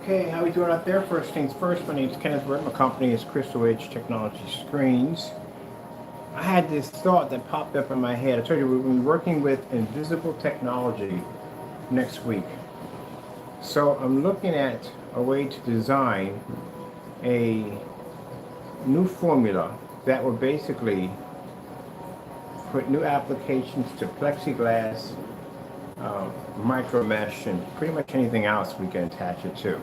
Okay, how are we doing out there? First things first, my name is Kenneth Bird. My company is Crystal Edge Technology Screens. I had this thought that popped up in my head. I told you we've been working with invisible technology next week. So I'm looking at a way to design a new formula that will basically put new applications to plexiglass, micro mesh, and pretty much anything else we can attach it to.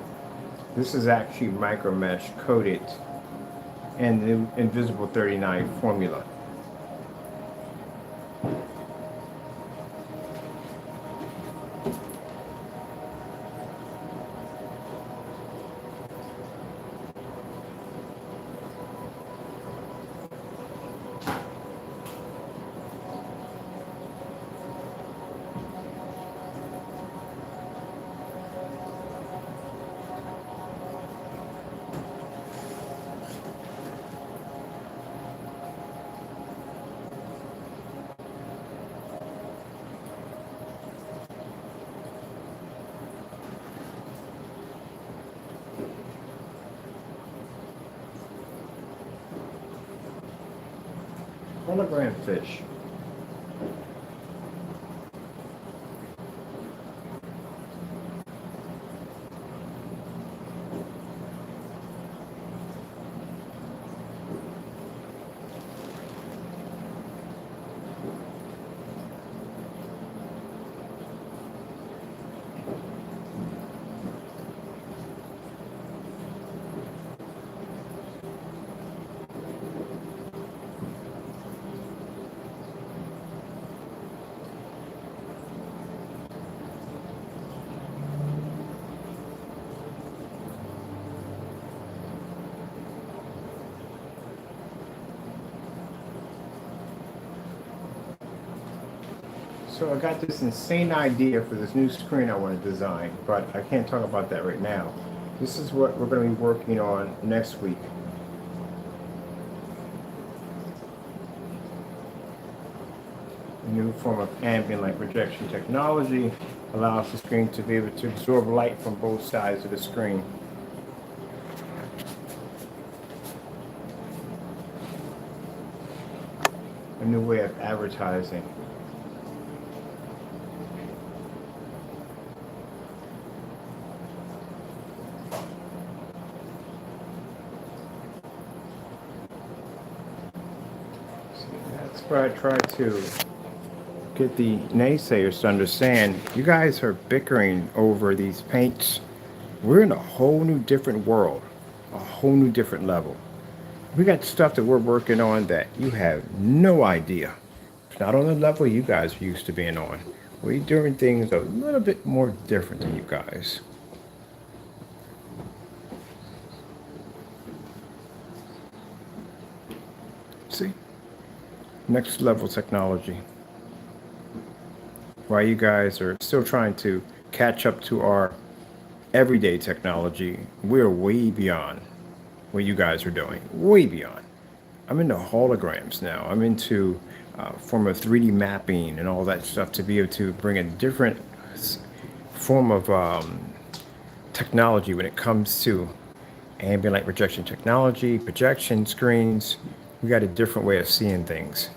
This is actually micro mesh coated in the Invisible 39 formula. Hologram fish. So I got this insane idea for this new screen I want to design, but I can't talk about that right now. This is what we're going to be working on next week. A new form of ambient light projection technology allows the screen to be able to absorb light from both sides of the screen. A new way of advertising. That's where I try to get the naysayers to understand you guys are bickering over these paints. We're in a whole new different world, a whole new different level. We got stuff that we're working on that you have no idea. It's not on the level you guys are used to being on. We're doing things a little bit more different than you guys. See? Next level technology. While you guys are still trying to catch up to our everyday technology, we're way beyond what you guys are doing. Way beyond. I'm into holograms now. I'm into form of 3D mapping and all that stuff to be able to bring a different form of technology when it comes to ambient light projection technology, projection screens. We got a different way of seeing things.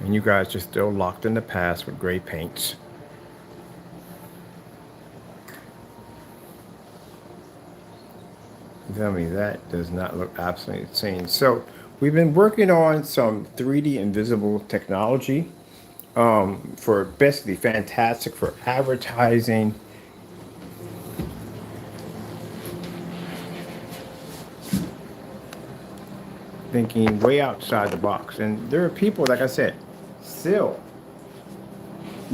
And you guys are still locked in the past with gray paints. Tell me that does not look absolutely insane. So we've been working on some 3D invisible technology for basically fantastic for advertising. Thinking way outside the box. And there are people, like I said, still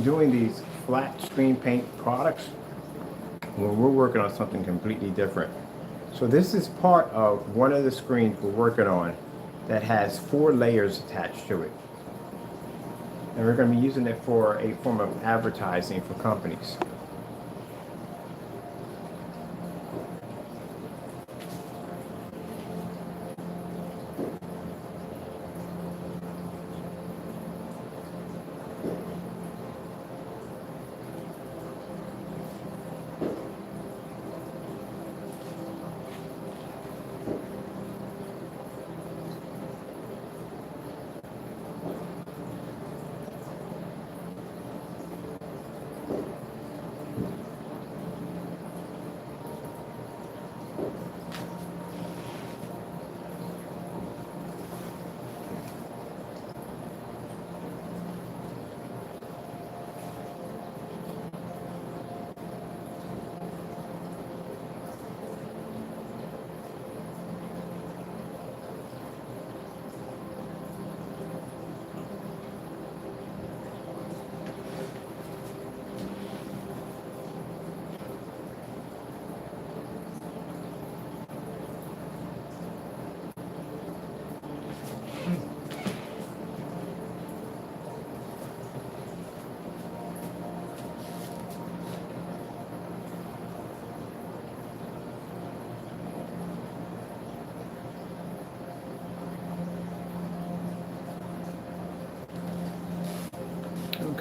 doing these flat screen paint products when we're working on something completely different. So this is part of one of the screens we're working on that has 4 layers attached to it. And we're going to be using it for a form of advertising for companies.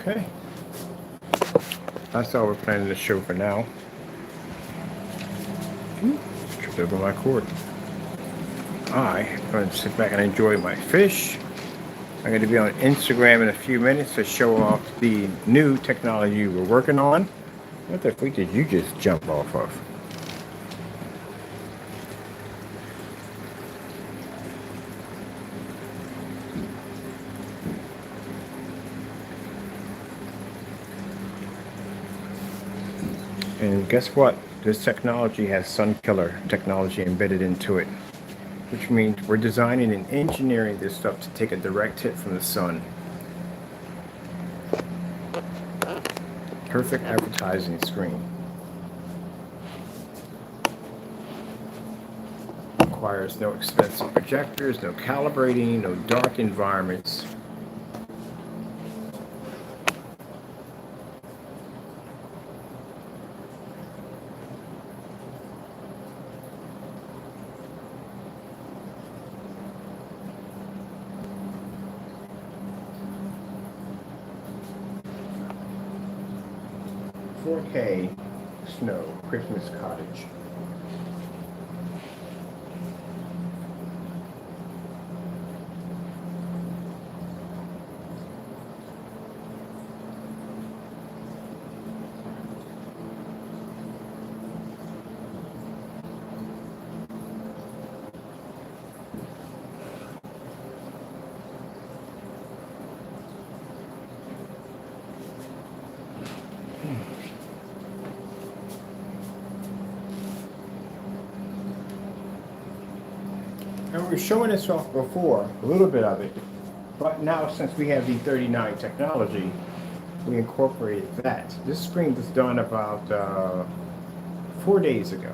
Okay. That's all we're planning to show for now. Tripped over my cord. I'm going to sit back and enjoy my fish. I'm going to be on Instagram in a few minutes to show off the new technology we're working on. What the freak did you just jump off of? And guess what? This technology has sun killer technology embedded into it, which means we're designing and engineering this stuff to take a direct hit from the sun. Perfect advertising screen. Requires no expensive projectors, no calibrating, no dark environments. "4K Snow Christmas Cottage." And we were showing this off before, a little bit of it, but now since we have the 39 technology, we incorporated that. This screen was done about 4 days ago.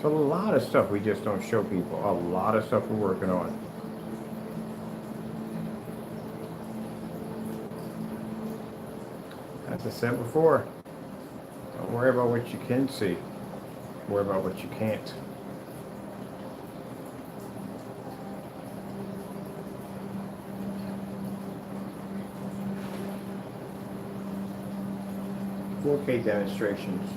So a lot of stuff we just don't show people, a lot of stuff we're working on. As I said before, don't worry about what you can see, worry about what you can't. "4K demonstrations."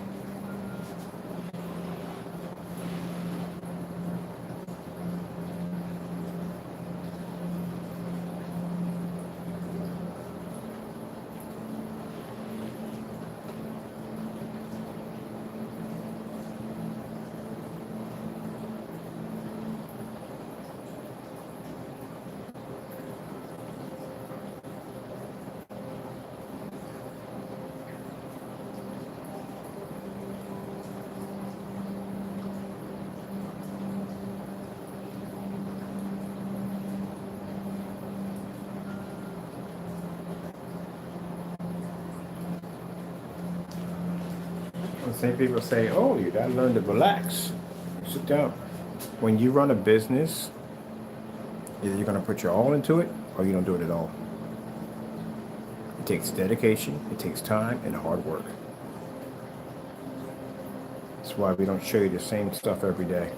The same people say, "Oh, you gotta learn to relax. Sit down." When you run a business, either you're gonna put your all into it or you don't do it at all. It takes dedication, it takes time, and hard work. That's why we don't show you the same stuff every day.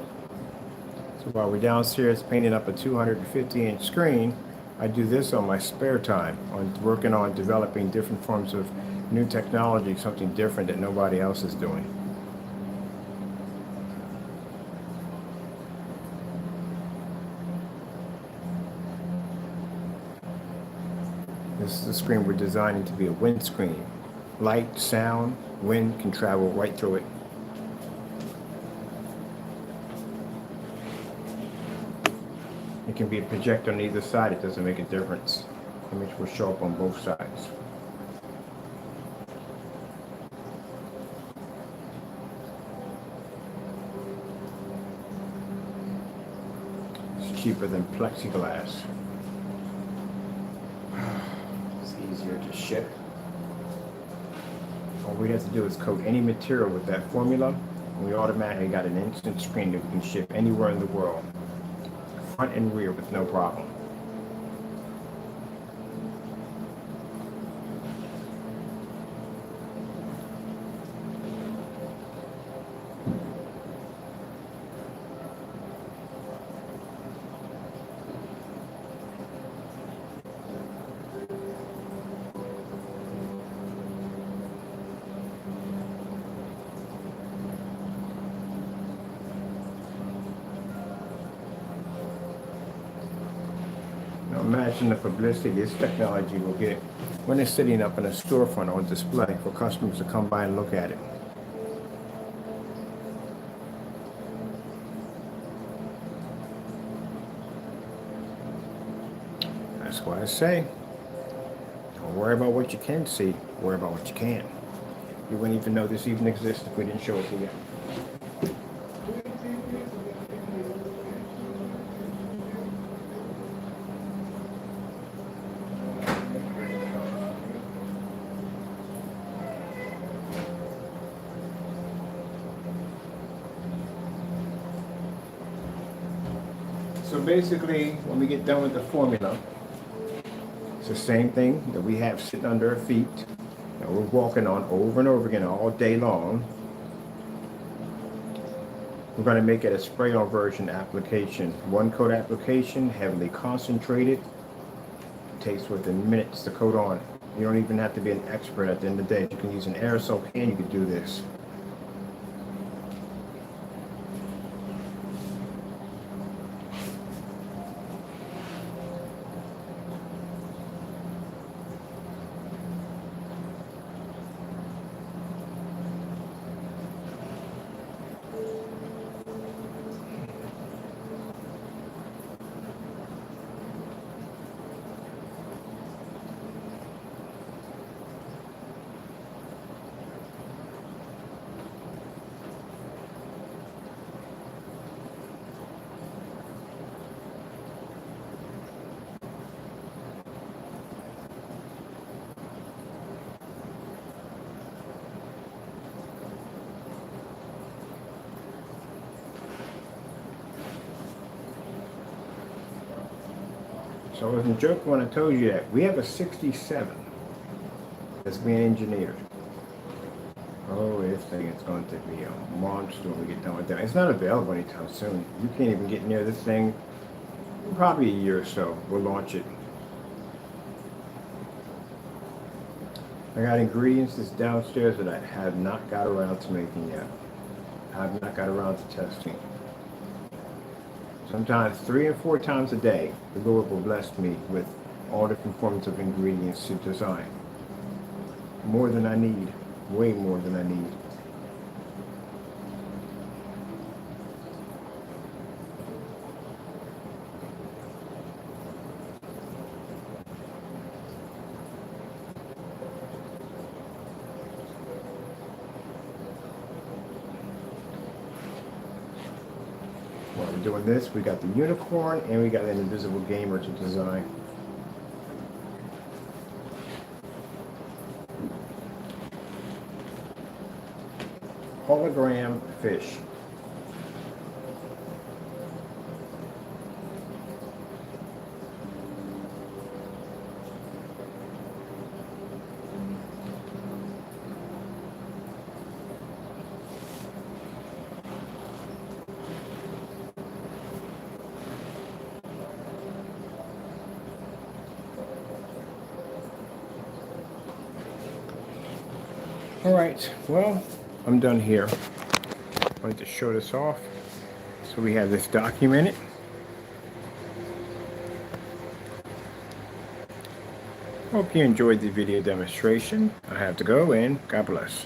So while we're downstairs painting up a 250-inch screen, I do this on my spare time, on working on developing different forms of new technology, something different that nobody else is doing. This is the screen we're designing to be a windscreen. Light, sound, wind can travel right through it. It can be a projector on either side, it doesn't make a difference. The image will show up on both sides. It's cheaper than plexiglass. It's easier to ship. All we have to do is coat any material with that formula, and we automatically got an instant screen that we can ship anywhere in the world, front and rear, with no problem. Imagine the publicity this technology will get when it's sitting up in a storefront on display for customers to come by and look at it. That's why I say, don't worry about what you can see, worry about what you can't. You wouldn't even know this even exists if we didn't show it to you. So basically, when we get done with the formula, it's the same thing that we have sitting under our feet that we're walking on over and over again all day long. We're going to make it a spray-on version application. One coat application, heavily concentrated. It takes within minutes to coat on. You don't even have to be an expert at the end of the day. You can use an aerosol can, you can do this. So I wasn't joking when I told you that. We have a 67 that's being engineered. Oh, this thing is going to be a monster when we get done with that. It's not available anytime soon. You can't even get near this thing. Probably a year or so, we'll launch it. I got ingredients that's downstairs that I have not got around to making yet. I have not got around to testing. Sometimes 3 and 4 times a day, the Lord will bless me with all different forms of ingredients to design. More than I need, way more than I need. While we're doing this, we got the unicorn and we got an invisible gamer to design. Hologram fish. All right, well, I'm done here. I wanted to show this off. So we have this documented. Hope you enjoyed the video demonstration. I have to go and God bless.